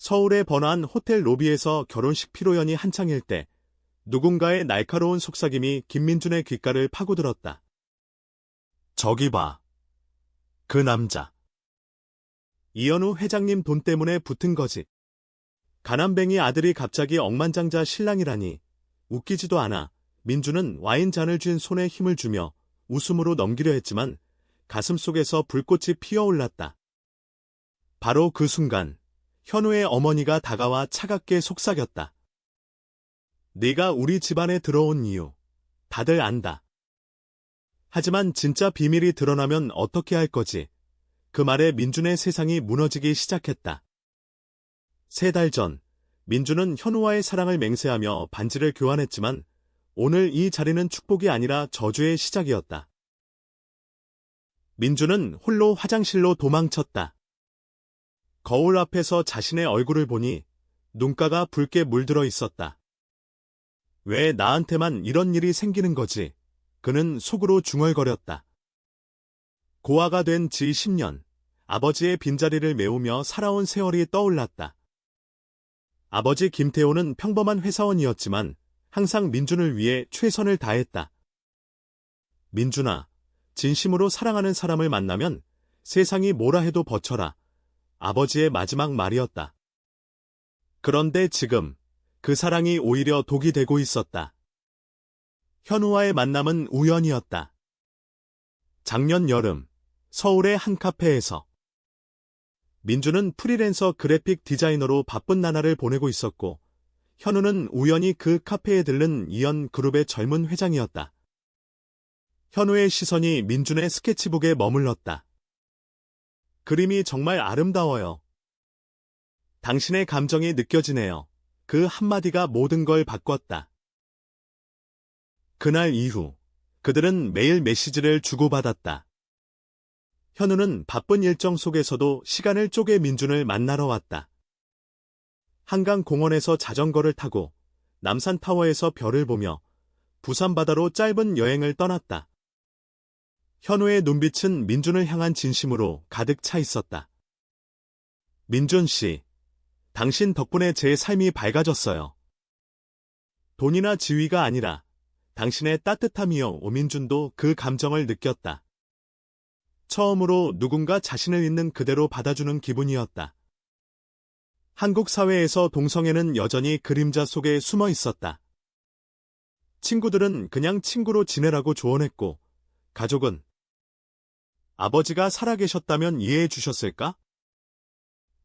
서울의 번화한 호텔 로비에서 결혼식 피로연이 한창일 때 누군가의 날카로운 속삭임이 김민준의 귓가를 파고들었다. 저기 봐. 그 남자. 이현우 회장님 돈 때문에 붙은 거지. 가난뱅이 아들이 갑자기 억만장자 신랑이라니. 웃기지도 않아. 민준은 와인잔을 쥔 손에 힘을 주며 웃음으로 넘기려 했지만 가슴속에서 불꽃이 피어올랐다. 바로 그 순간 현우의 어머니가 다가와 차갑게 속삭였다. 네가 우리 집안에 들어온 이유 다들 안다. 하지만 진짜 비밀이 드러나면 어떻게 할 거지? 그 말에 민준의 세상이 무너지기 시작했다. 3달 전 민준은 현우와의 사랑을 맹세하며 반지를 교환했지만 오늘 이 자리는 축복이 아니라 저주의 시작이었다. 민준은 홀로 화장실로 도망쳤다. 거울 앞에서 자신의 얼굴을 보니 눈가가 붉게 물들어 있었다. 왜 나한테만 이런 일이 생기는 거지? 그는 속으로 중얼거렸다. 고아가 된 지 10년, 아버지의 빈자리를 메우며 살아온 세월이 떠올랐다. 아버지 김태호는 평범한 회사원이었지만 항상 민준을 위해 최선을 다했다. 민준아, 진심으로 사랑하는 사람을 만나면 세상이 뭐라 해도 버텨라. 아버지의 마지막 말이었다. 그런데 지금 그 사랑이 오히려 독이 되고 있었다. 현우와의 만남은 우연이었다. 작년 여름, 서울의 한 카페에서 민준은 프리랜서 그래픽 디자이너로 바쁜 나날을 보내고 있었고 현우는 우연히 그 카페에 들른 이연 그룹의 젊은 회장이었다. 현우의 시선이 민준의 스케치북에 머물렀다. 그림이 정말 아름다워요. 당신의 감정이 느껴지네요. 그 한마디가 모든 걸 바꿨다. 그날 이후 그들은 매일 메시지를 주고받았다. 현우는 바쁜 일정 속에서도 시간을 쪼개 민준을 만나러 왔다. 한강 공원에서 자전거를 타고 남산타워에서 별을 보며 부산 바다로 짧은 여행을 떠났다. 현우의 눈빛은 민준을 향한 진심으로 가득 차 있었다. 민준 씨, 당신 덕분에 제 삶이 밝아졌어요. 돈이나 지위가 아니라 당신의 따뜻함이요. 오민준도 그 감정을 느꼈다. 처음으로 누군가 자신을 있는 그대로 받아주는 기분이었다. 한국 사회에서 동성애는 여전히 그림자 속에 숨어 있었다. 친구들은 그냥 친구로 지내라고 조언했고, 가족은 아버지가 살아계셨다면 이해해 주셨을까?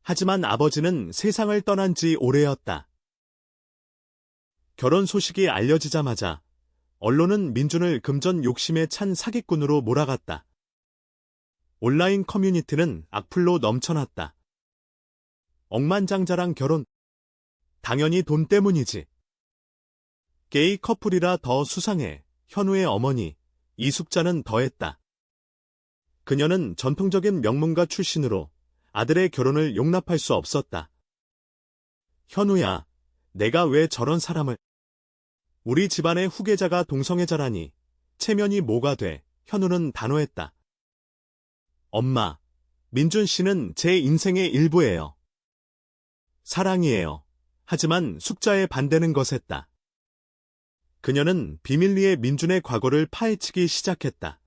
하지만 아버지는 세상을 떠난 지 오래였다. 결혼 소식이 알려지자마자 언론은 민준을 금전 욕심에 찬 사기꾼으로 몰아갔다. 온라인 커뮤니티는 악플로 넘쳐났다. 억만장자랑 결혼? 당연히 돈 때문이지. 게이 커플이라 더 수상해. 현우의 어머니, 이숙자는 더했다. 그녀는 전통적인 명문가 출신으로 아들의 결혼을 용납할 수 없었다. 현우야, 내가 왜 저런 사람을... 우리 집안의 후계자가 동성애자라니. 체면이 뭐가 돼. 현우는 단호했다. 엄마, 민준 씨는 제 인생의 일부예요. 사랑이에요. 하지만 숙자의 반대는 거셌다. 그녀는 비밀리에 민준의 과거를 파헤치기 시작했다.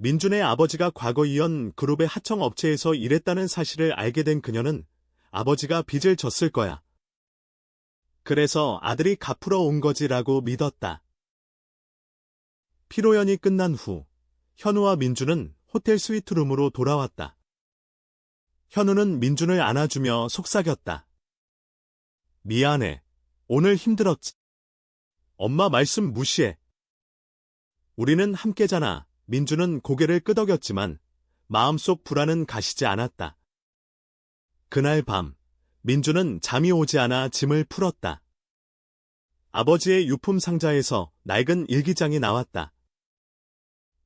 민준의 아버지가 과거 이연 그룹의 하청업체에서 일했다는 사실을 알게 된 그녀는 아버지가 빚을 졌을 거야. 그래서 아들이 갚으러 온 거지라고 믿었다. 피로연이 끝난 후 현우와 민준은 호텔 스위트룸으로 돌아왔다. 현우는 민준을 안아주며 속삭였다. 미안해. 오늘 힘들었지. 엄마 말씀 무시해. 우리는 함께잖아. 민준은 고개를 끄덕였지만 마음속 불안은 가시지 않았다. 그날 밤 민준은 잠이 오지 않아 짐을 풀었다. 아버지의 유품 상자에서 낡은 일기장이 나왔다.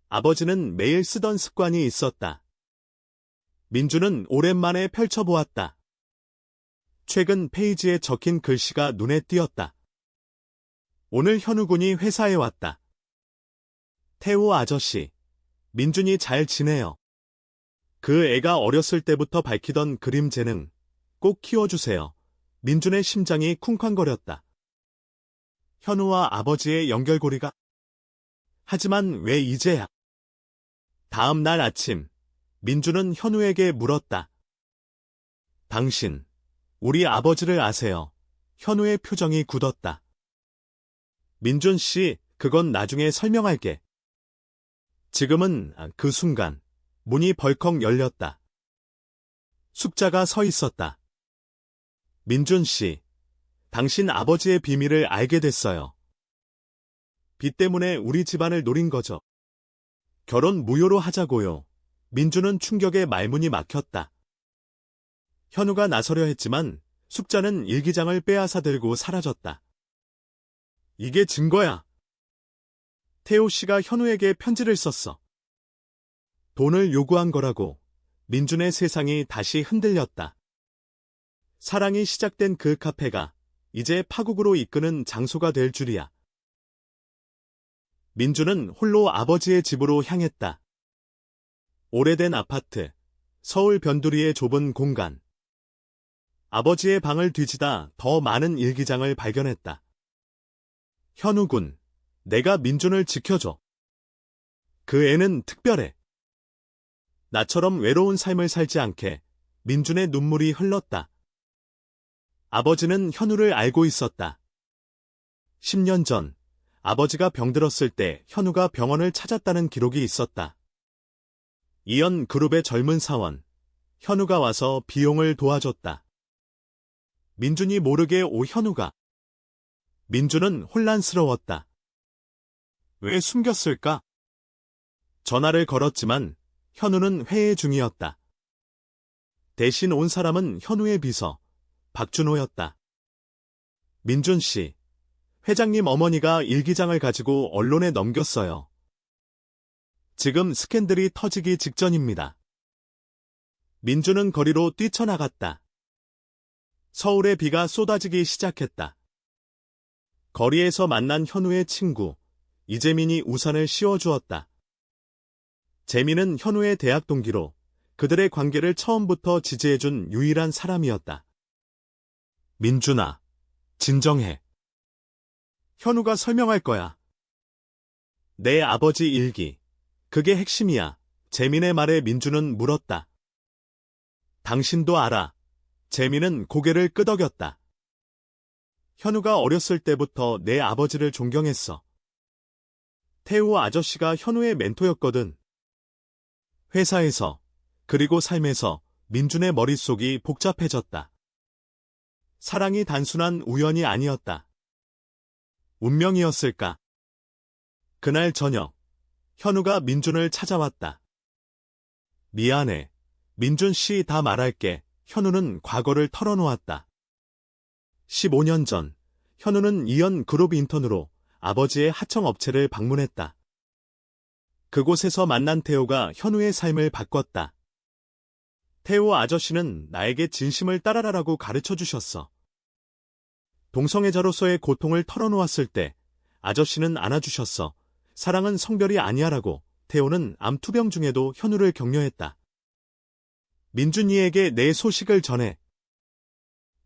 아버지는 매일 쓰던 습관이 있었다. 민준은 오랜만에 펼쳐보았다. 최근 페이지에 적힌 글씨가 눈에 띄었다. 오늘 현우군이 회사에 왔다. 태호 아저씨, 민준이 잘 지내요. 그 애가 어렸을 때부터 밝히던 그림 재능, 꼭 키워주세요. 민준의 심장이 쿵쾅거렸다. 현우와 아버지의 연결고리가. 하지만 왜 이제야? 다음 날 아침, 민준은 현우에게 물었다. 당신, 우리 아버지를 아세요? 현우의 표정이 굳었다. 민준 씨, 그건 나중에 설명할게. 지금은 그 순간, 문이 벌컥 열렸다. 숙자가 서 있었다. 민준 씨, 당신 아버지의 비밀을 알게 됐어요. 빚 때문에 우리 집안을 노린 거죠. 결혼 무효로 하자고요. 민준은 충격에 말문이 막혔다. 현우가 나서려 했지만 숙자는 일기장을 빼앗아 들고 사라졌다. 이게 증거야. 태호 씨가 현우에게 편지를 썼어. 돈을 요구한 거라고. 민준의 세상이 다시 흔들렸다. 사랑이 시작된 그 카페가 이제 파국으로 이끄는 장소가 될 줄이야. 민준은 홀로 아버지의 집으로 향했다. 오래된 아파트, 서울 변두리의 좁은 공간. 아버지의 방을 뒤지다 더 많은 일기장을 발견했다. 현우군, 내가 민준을 지켜줘. 그 애는 특별해. 나처럼 외로운 삶을 살지 않게. 민준의 눈물이 흘렀다. 아버지는 현우를 알고 있었다. 10년 전, 아버지가 병들었을 때 현우가 병원을 찾았다는 기록이 있었다. 이연 그룹의 젊은 사원, 현우가 와서 비용을 도와줬다. 민준이 모르게 현우가. 민준은 혼란스러웠다. 왜 숨겼을까? 전화를 걸었지만 현우는 회의 중이었다. 대신 온 사람은 현우의 비서, 박준호였다. 민준 씨, 회장님 어머니가 일기장을 가지고 언론에 넘겼어요. 지금 스캔들이 터지기 직전입니다. 민준은 거리로 뛰쳐나갔다. 서울의 비가 쏟아지기 시작했다. 거리에서 만난 현우의 친구, 이재민이 우산을 씌워주었다. 재민은 현우의 대학 동기로 그들의 관계를 처음부터 지지해준 유일한 사람이었다. 민준아, 진정해. 현우가 설명할 거야. 내 아버지 일기. 그게 핵심이야. 재민의 말에 민준은 물었다. 당신도 알아. 재민은 고개를 끄덕였다. 현우가 어렸을 때부터 내 아버지를 존경했어. 태우 아저씨가 현우의 멘토였거든. 회사에서, 그리고 삶에서 민준의 머릿속이 복잡해졌다. 사랑이 단순한 우연이 아니었다. 운명이었을까? 그날 저녁, 현우가 민준을 찾아왔다. 미안해. 민준 씨 다 말할게. 현우는 과거를 털어놓았다. 15년 전, 현우는 이연 그룹 인턴으로 아버지의 하청업체를 방문했다. 그곳에서 만난 태호가 현우의 삶을 바꿨다. 태호 아저씨는 나에게 진심을 따라라라고 가르쳐 주셨어. 동성애자로서의 고통을 털어놓았을 때 아저씨는 안아주셨어. 사랑은 성별이 아니야라고. 태호는 암 투병 중에도 현우를 격려했다. 민준이에게 내 소식을 전해.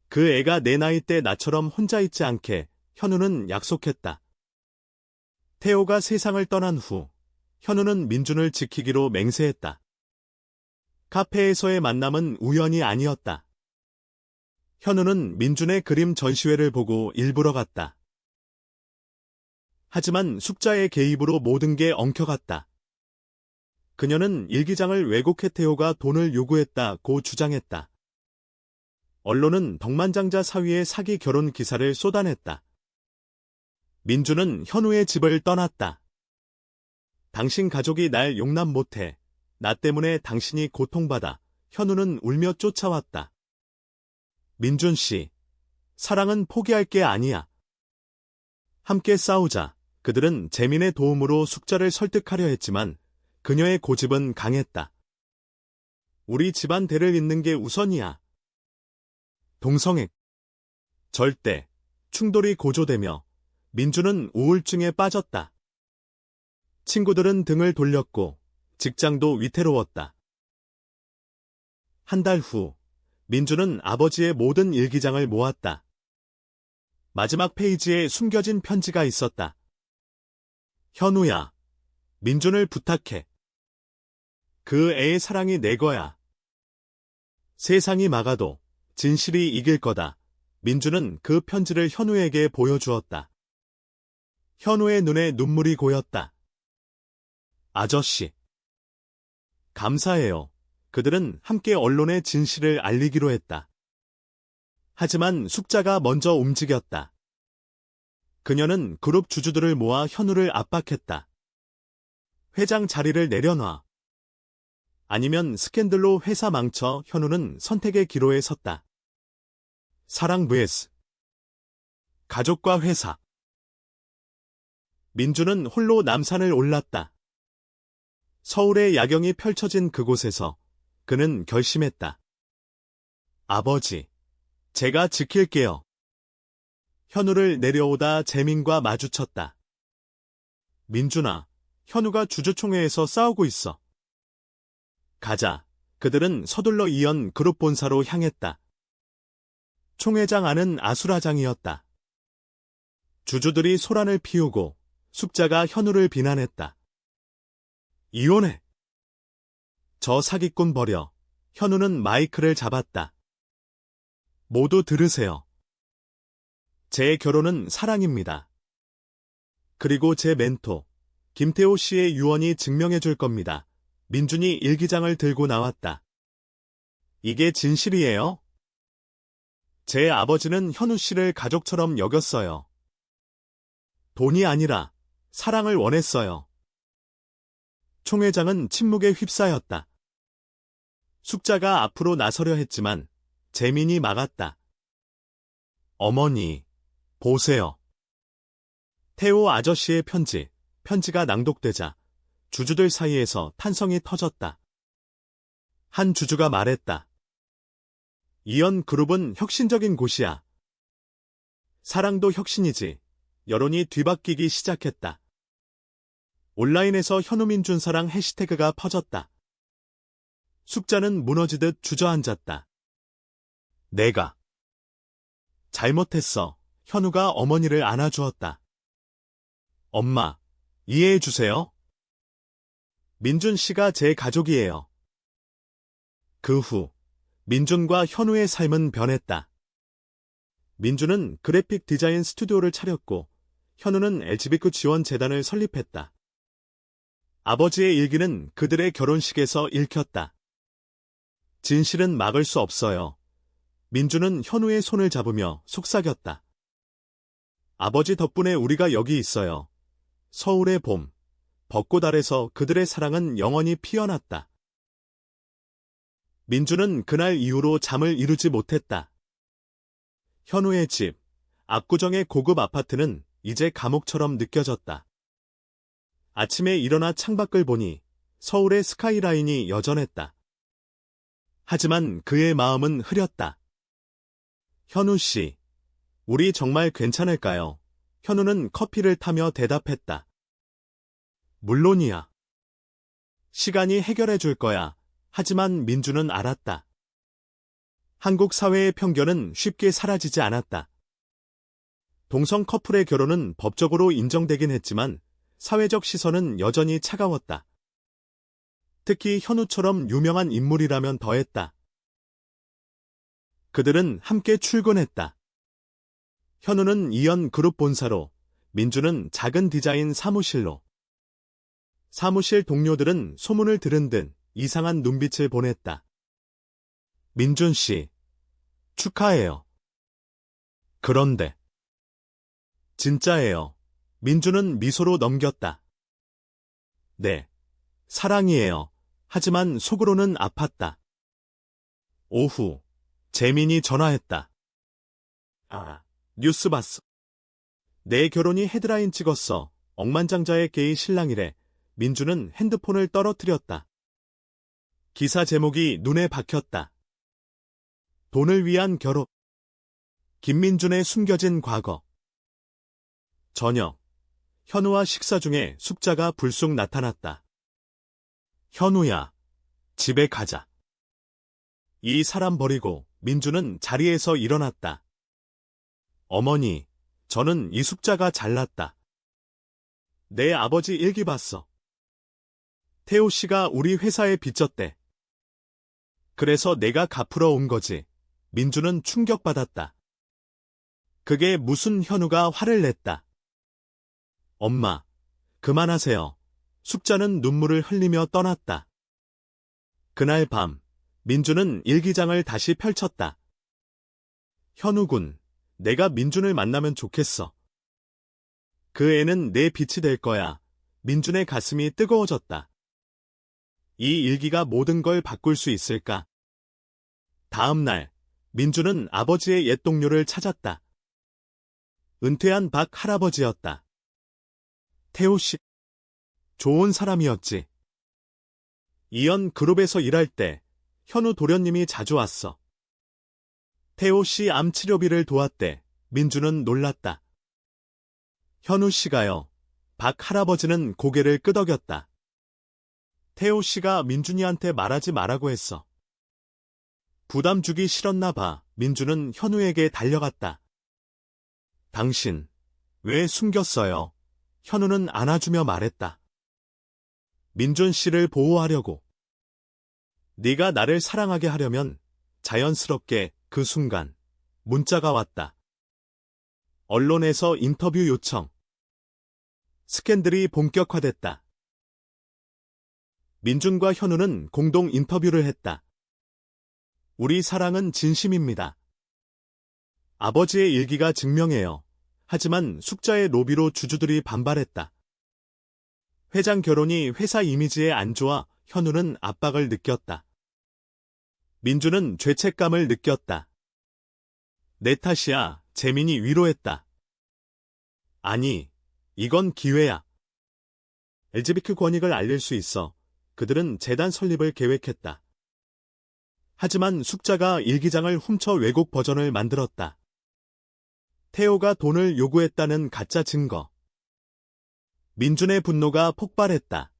그 애가 내 나이 때 나처럼 혼자 있지 않게. 현우는 약속했다. 태호가 세상을 떠난 후 현우는 민준을 지키기로 맹세했다. 카페에서의 만남은 우연이 아니었다. 현우는 민준의 그림 전시회를 보고 일부러 갔다. 하지만 숙자의 개입으로 모든 게 엉켜갔다. 그녀는 일기장을 왜곡해 태호가 돈을 요구했다고 주장했다. 언론은 덕만장자 사위의 사기 결혼 기사를 쏟아냈다. 민준은 현우의 집을 떠났다. 당신 가족이 날 용납 못해. 나 때문에 당신이 고통받아. 현우는 울며 쫓아왔다. 민준 씨, 사랑은 포기할 게 아니야. 함께 싸우자. 그들은 재민의 도움으로 숙자를 설득하려 했지만 그녀의 고집은 강했다. 우리 집안 대를 잇는 게 우선이야. 동성애. 절대. 충돌이 고조되며 민준은 우울증에 빠졌다. 친구들은 등을 돌렸고 직장도 위태로웠다. 한 달 후 민주는 아버지의 모든 일기장을 모았다. 마지막 페이지에 숨겨진 편지가 있었다. 현우야, 민준을 부탁해. 그 애의 사랑이 내 거야. 세상이 막아도 진실이 이길 거다. 민준은 그 편지를 현우에게 보여주었다. 현우의 눈에 눈물이 고였다. 아저씨. 감사해요. 그들은 함께 언론에 진실을 알리기로 했다. 하지만 숙자가 먼저 움직였다. 그녀는 그룹 주주들을 모아 현우를 압박했다. 회장 자리를 내려놔. 아니면 스캔들로 회사 망쳐. 현우는 선택의 기로에 섰다. 사랑 vs 가족과 회사. 민주는 홀로 남산을 올랐다. 서울의 야경이 펼쳐진 그곳에서 그는 결심했다. 아버지, 제가 지킬게요. 현우를 내려오다 재민과 마주쳤다. 민준아, 현우가 주주총회에서 싸우고 있어. 가자. 그들은 서둘러 이연 그룹 본사로 향했다. 총회장 안은 아수라장이었다. 주주들이 소란을 피우고 숙자가 현우를 비난했다. 이혼해. 저 사기꾼 버려. 현우는 마이크를 잡았다. 모두 들으세요. 제 결혼은 사랑입니다. 그리고 제 멘토, 김태호 씨의 유언이 증명해 줄 겁니다. 민준이 일기장을 들고 나왔다. 이게 진실이에요? 제 아버지는 현우 씨를 가족처럼 여겼어요. 돈이 아니라 사랑을 원했어요. 총회장은 침묵에 휩싸였다. 숙자가 앞으로 나서려 했지만 재민이 막았다. 어머니, 보세요. 태호 아저씨의 편지가 낭독되자 주주들 사이에서 탄성이 터졌다. 한 주주가 말했다. 이연 그룹은 혁신적인 곳이야. 사랑도 혁신이지. 여론이 뒤바뀌기 시작했다. 온라인에서 현우민준 사랑 해시태그가 퍼졌다. 숙자는 무너지듯 주저앉았다. 내가 잘못했어. 현우가 어머니를 안아주었다. 엄마, 이해해주세요. 민준 씨가 제 가족이에요. 그 후 민준과 현우의 삶은 변했다. 민준은 그래픽 디자인 스튜디오를 차렸고 현우는 LGBTQ 지원 재단을 설립했다. 아버지의 일기는 그들의 결혼식에서 읽혔다. 진실은 막을 수 없어요. 민준은 현우의 손을 잡으며 속삭였다. 아버지 덕분에 우리가 여기 있어요. 서울의 봄, 벚꽃 아래서 그들의 사랑은 영원히 피어났다. 민준은 그날 이후로 잠을 이루지 못했다. 현우의 집, 압구정의 고급 아파트는 이제 감옥처럼 느껴졌다. 아침에 일어나 창밖을 보니 서울의 스카이라인이 여전했다. 하지만 그의 마음은 흐렸다. 현우 씨, 우리 정말 괜찮을까요? 현우는 커피를 타며 대답했다. 물론이야. 시간이 해결해 줄 거야. 하지만 민주는 알았다. 한국 사회의 편견은 쉽게 사라지지 않았다. 동성 커플의 결혼은 법적으로 인정되긴 했지만 사회적 시선은 여전히 차가웠다. 특히 현우처럼 유명한 인물이라면 더했다. 그들은 함께 출근했다. 현우는 이연 그룹 본사로, 민주는 작은 디자인 사무실로. 사무실 동료들은 소문을 들은 듯 이상한 눈빛을 보냈다. 민준 씨, 축하해요. 그런데 진짜예요. 민준은 미소로 넘겼다. 네, 사랑이에요. 하지만 속으로는 아팠다. 오후, 재민이 전화했다. 뉴스 봤어. 내 결혼이 헤드라인 찍었어. 억만장자의 게이 신랑이래. 민주는 핸드폰을 떨어뜨렸다. 기사 제목이 눈에 박혔다. 돈을 위한 결혼. 김민준의 숨겨진 과거. 저녁, 현우와 식사 중에 숙자가 불쑥 나타났다. 현우야, 집에 가자. 이 사람 버리고 민주는 자리에서 일어났다. 어머니, 저는 이 숙자가 잘났다. 내 아버지 일기 봤어. 태호 씨가 우리 회사에 빚졌대. 그래서 내가 갚으러 온 거지. 민주는 충격받았다. 그게 무슨 현우가 화를 냈다. 엄마, 그만하세요. 숙자는 눈물을 흘리며 떠났다. 그날 밤, 민주는 일기장을 다시 펼쳤다. 현우군, 내가 민준을 만나면 좋겠어. 그 애는 내 빛이 될 거야. 민준의 가슴이 뜨거워졌다. 이 일기가 모든 걸 바꿀 수 있을까? 다음 날, 민준은 아버지의 옛 동료를 찾았다. 은퇴한 박 할아버지였다. 태호 씨, 좋은 사람이었지. 이연 그룹에서 일할 때 현우 도련님이 자주 왔어. 태호 씨 암 치료비를 도왔대. 민주는 놀랐다. 현우 씨가요. 박 할아버지는 고개를 끄덕였다. 태호 씨가 민준이한테 말하지 말라고 했어. 부담 주기 싫었나 봐. 민주는 현우에게 달려갔다. 당신, 왜 숨겼어요? 현우는 안아주며 말했다. 민준 씨를 보호하려고. 네가 나를 사랑하게 하려면 자연스럽게 그 순간 문자가 왔다. 언론에서 인터뷰 요청. 스캔들이 본격화됐다. 민준과 현우는 공동 인터뷰를 했다. 우리 사랑은 진심입니다. 아버지의 일기가 증명해요. 하지만 숙자의 로비로 주주들이 반발했다. 회장 결혼이 회사 이미지에 안 좋아 현우는 압박을 느꼈다. 민주는 죄책감을 느꼈다. 내 탓이야. 재민이 위로했다. 아니, 이건 기회야. LGBTQ 권익을 알릴 수 있어. 그들은 재단 설립을 계획했다. 하지만 숙자가 일기장을 훔쳐 왜곡 버전을 만들었다. 태호가 돈을 요구했다는 가짜 증거. 민준의 분노가 폭발했다.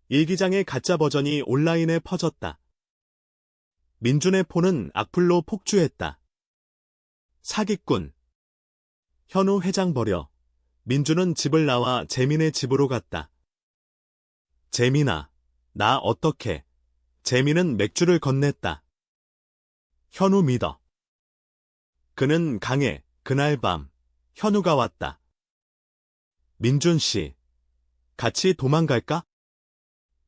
일기장의 가짜 버전이 온라인에 퍼졌다. 민준의 폰은 악플로 폭주했다. 사기꾼. 현우 회장 버려. 민준은 집을 나와 재민의 집으로 갔다. 재민아, 나 어떡해. 재민은 맥주를 건넸다. 현우 믿어. 그는 강해. 그날 밤, 현우가 왔다. 민준 씨, 같이 도망갈까?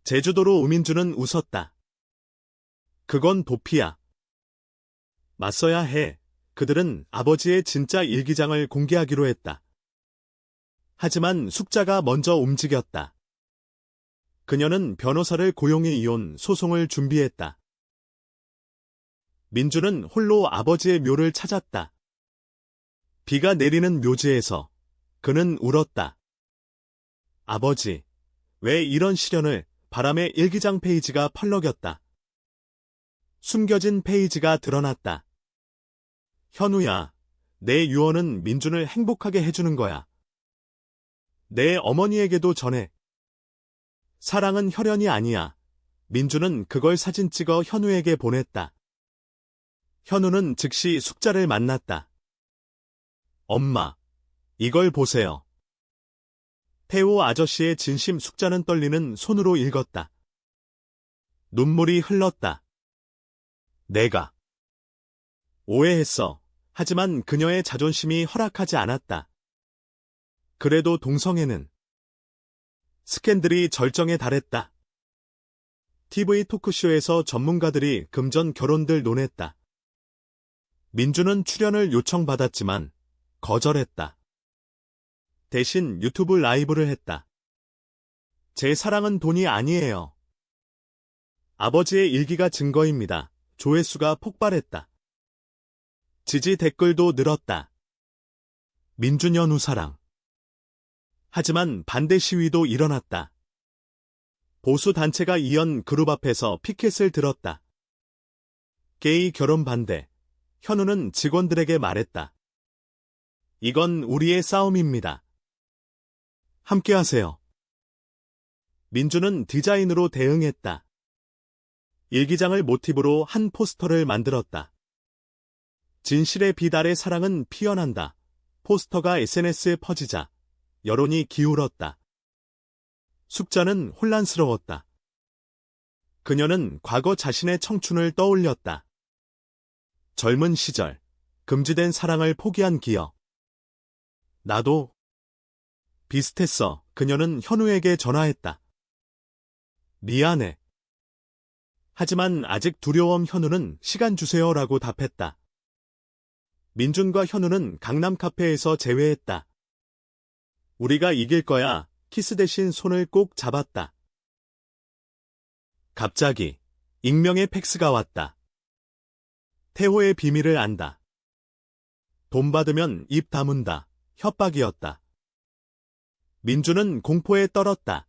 제주도로 우민준은 웃었다. 그건 도피야. 맞서야 해. 그들은 아버지의 진짜 일기장을 공개하기로 했다. 하지만 숙자가 먼저 움직였다. 그녀는 변호사를 고용해 이혼 소송을 준비했다. 민주는 홀로 아버지의 묘를 찾았다. 비가 내리는 묘지에서 그는 울었다. 아버지, 왜 이런 시련을? 바람에 일기장 페이지가 펄럭였다. 숨겨진 페이지가 드러났다. 현우야, 내 유언은 민준을 행복하게 해주는 거야. 내 어머니에게도 전해. 사랑은 혈연이 아니야. 민준은 그걸 사진 찍어 현우에게 보냈다. 현우는 즉시 숙자를 만났다. 엄마, 이걸 보세요. 태호 아저씨의 진심. 숙자는 떨리는 손으로 읽었다. 눈물이 흘렀다. 내가 오해했어. 하지만 그녀의 자존심이 허락하지 않았다. 그래도 동성애는 스캔들이 절정에 달했다. TV 토크쇼에서 전문가들이 금전 결혼들 논했다. 민주는 출연을 요청받았지만 거절했다. 대신 유튜브 라이브를 했다. 제 사랑은 돈이 아니에요. 아버지의 일기가 증거입니다. 조회수가 폭발했다. 지지 댓글도 늘었다. 민준 현우 사랑. 하지만 반대 시위도 일어났다. 보수 단체가 이연 그룹 앞에서 피켓을 들었다. 게이 결혼 반대. 현우는 직원들에게 말했다. 이건 우리의 싸움입니다. 함께하세요. 민주는 디자인으로 대응했다. 일기장을 모티브로 한 포스터를 만들었다. 진실의 빛 아래 사랑은 피어난다. 포스터가 SNS에 퍼지자 여론이 기울었다. 숙자는 혼란스러웠다. 그녀는 과거 자신의 청춘을 떠올렸다. 젊은 시절, 금지된 사랑을 포기한 기억. 나도 비슷했어. 그녀는 현우에게 전화했다. 미안해. 하지만 아직 두려움. 현우는 시간 주세요라고 답했다. 민준과 현우는 강남 카페에서 재회했다. 우리가 이길 거야. 키스 대신 손을 꼭 잡았다. 갑자기 익명의 팩스가 왔다. 태호의 비밀을 안다. 돈 받으면 입 다문다. 협박이었다. 민준은 공포에 떨었다.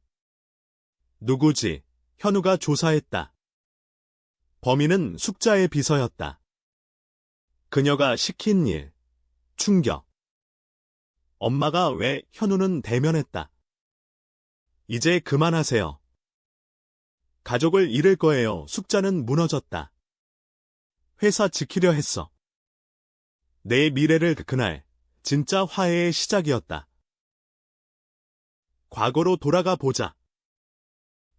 누구지? 현우가 조사했다. 범인은 숙자의 비서였다. 그녀가 시킨 일. 충격. 엄마가 왜? 현우는 대면했다. 이제 그만하세요. 가족을 잃을 거예요. 숙자는 무너졌다. 회사 지키려 했어. 내 미래를. 그날 진짜 화해의 시작이었다. 과거로 돌아가 보자.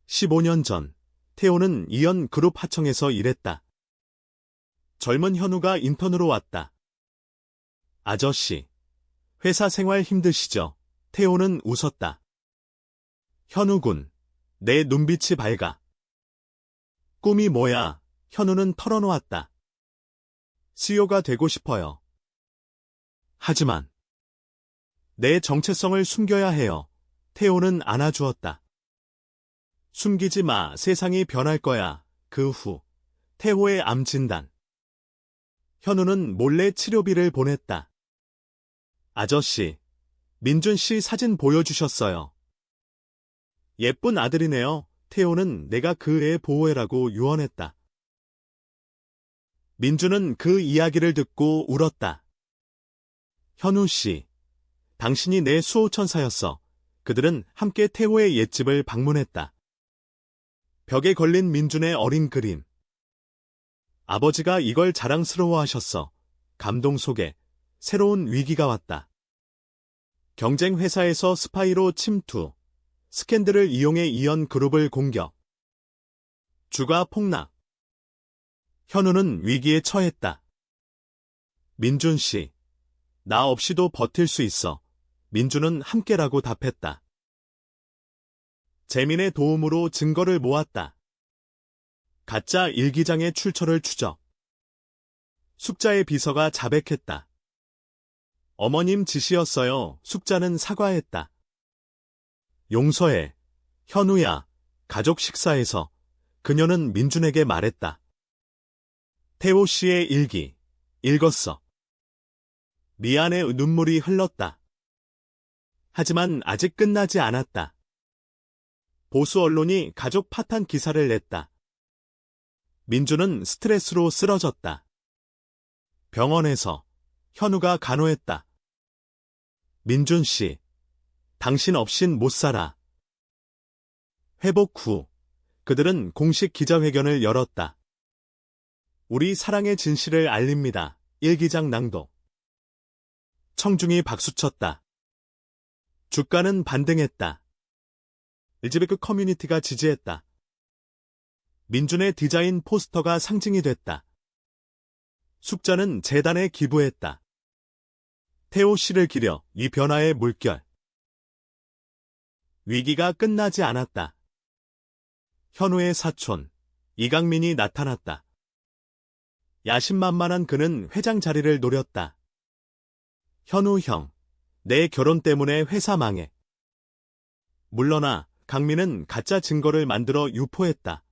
15년 전 태호는 이연 그룹 하청에서 일했다. 젊은 현우가 인턴으로 왔다. 아저씨, 회사 생활 힘드시죠? 태호는 웃었다. 현우군, 내 눈빛이 밝아. 꿈이 뭐야? 현우는 털어놓았다. CEO가 되고 싶어요. 하지만 내 정체성을 숨겨야 해요. 태호는 안아주었다. 숨기지 마. 세상이 변할 거야. 그 후 태호의 암 진단. 현우는 몰래 치료비를 보냈다. 아저씨, 민준 씨 사진 보여주셨어요. 예쁜 아들이네요. 태호는 내가 그 애 보호해라고 유언했다. 민준은 그 이야기를 듣고 울었다. 현우 씨, 당신이 내 수호천사였어. 그들은 함께 태호의 옛집을 방문했다. 벽에 걸린 민준의 어린 그림. 아버지가 이걸 자랑스러워하셨어. 감동 속에 새로운 위기가 왔다. 경쟁 회사에서 스파이로 침투. 스캔들을 이용해 이연 그룹을 공격. 주가 폭락. 현우는 위기에 처했다. 민준 씨, 나 없이도 버틸 수 있어. 민준은 함께라고 답했다. 재민의 도움으로 증거를 모았다. 가짜 일기장의 출처를 추적. 숙자의 비서가 자백했다. 어머님 지시였어요. 숙자는 사과했다. 용서해. 현우야. 가족 식사에서 그녀는 민준에게 말했다. 태호 씨의 일기. 읽었어. 미안해. 눈물이 흘렀다. 하지만 아직 끝나지 않았다. 보수 언론이 가족 파탄 기사를 냈다. 민준은 스트레스로 쓰러졌다. 병원에서 현우가 간호했다. 민준 씨, 당신 없인 못 살아. 회복 후 그들은 공식 기자회견을 열었다. 우리 사랑의 진실을 알립니다. 일기장 낭독. 청중이 박수쳤다. 주가는 반등했다. LGBTQ 커뮤니티가 지지했다. 민준의 디자인 포스터가 상징이 됐다. 숙자는 재단에 기부했다. 태호 씨를 기려 이 변화의 물결. 위기가 끝나지 않았다. 현우의 사촌 이강민이 나타났다. 야심만만한 그는 회장 자리를 노렸다. 현우 형, 내 결혼 때문에 회사 망해. 물러나. 강민은 가짜 증거를 만들어 유포했다.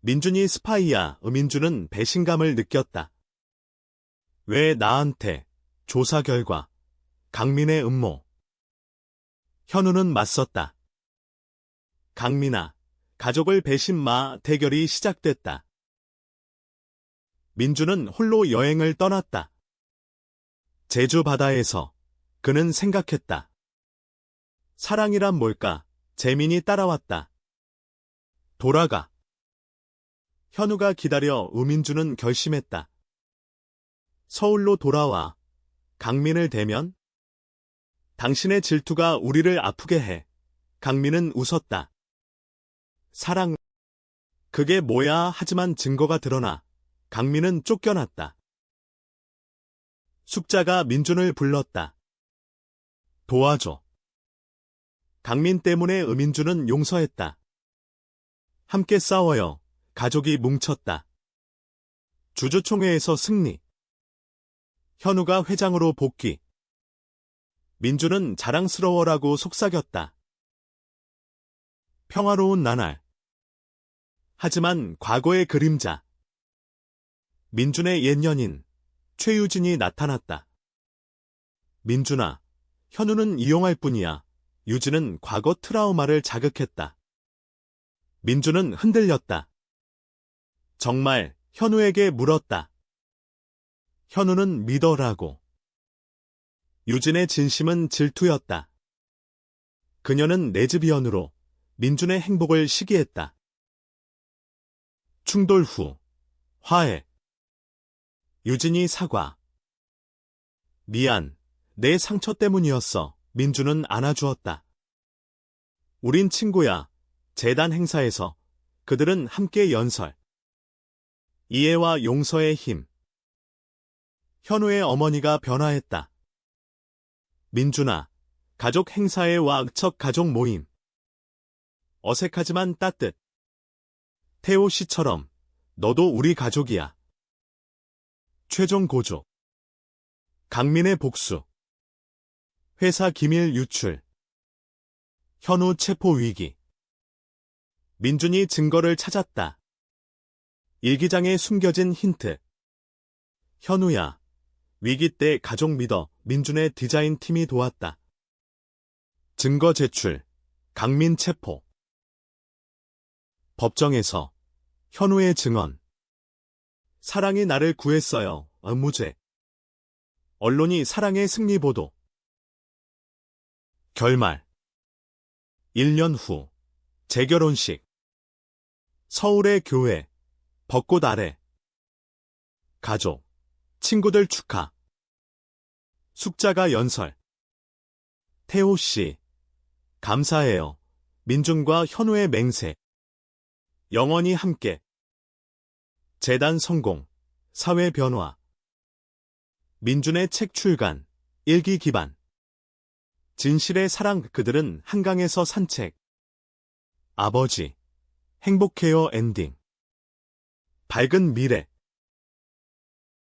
민준이 스파이야. 민준은 배신감을 느꼈다. 왜 나한테? 조사 결과 강민의 음모. 현우는 맞섰다. 강민아, 가족을 배신 마. 대결이 시작됐다. 민준은 홀로 여행을 떠났다. 제주 바다에서 그는 생각했다. 사랑이란 뭘까? 재민이 따라왔다. 돌아가. 현우가 기다려 우민주는 결심했다. 서울로 돌아와 강민을 대면? 당신의 질투가 우리를 아프게 해. 강민은 웃었다. 사랑. 그게 뭐야 하지만 증거가 드러나 강민은 쫓겨났다. 숙자가 민준을 불렀다. 도와줘. 강민 때문에 음인주는 용서했다. 함께 싸워요. 가족이 뭉쳤다. 주주총회에서 승리. 현우가 회장으로 복귀. 민주는 자랑스러워라고 속삭였다. 평화로운 나날. 하지만 과거의 그림자. 민준의 옛 연인 최유진이 나타났다. 민준아, 현우는 이용할 뿐이야. 유진은 과거 트라우마를 자극했다. 민준은 흔들렸다. 정말 현우에게 물었다. 현우는 믿어라고. 유진의 진심은 질투였다. 그녀는 레즈비언으로 민준의 행복을 시기했다. 충돌 후 화해. 유진이 사과. 미안, 내 상처 때문이었어. 민준은 안아주었다. 우린 친구야. 재단 행사에서 그들은 함께 연설. 이해와 용서의 힘. 현우의 어머니가 변화했다. 민준아, 가족 행사에 와. 첫 가족 모임. 어색하지만 따뜻. 태호 씨처럼 너도 우리 가족이야. 최종 고조. 강민의 복수. 회사 기밀 유출. 현우 체포 위기. 민준이 증거를 찾았다. 일기장에 숨겨진 힌트. 현우야. 위기 때 가족 믿어. 민준의 디자인 팀이 도왔다. 증거 제출. 강민 체포. 법정에서 현우의 증언. 사랑이 나를 구했어요. 무죄. 언론이 사랑의 승리 보도. 결말. 1년 후 재결혼식. 서울의 교회. 벚꽃 아래. 가족, 친구들 축하. 숙자가 연설. 태호 씨, 감사해요. 민준과 현우의 맹세. 영원히 함께. 재단 성공, 사회 변화. 민준의 책 출간, 일기 기반. 진실의 사랑. 그들은 한강에서 산책. 아버지, 행복해요 엔딩. 밝은 미래.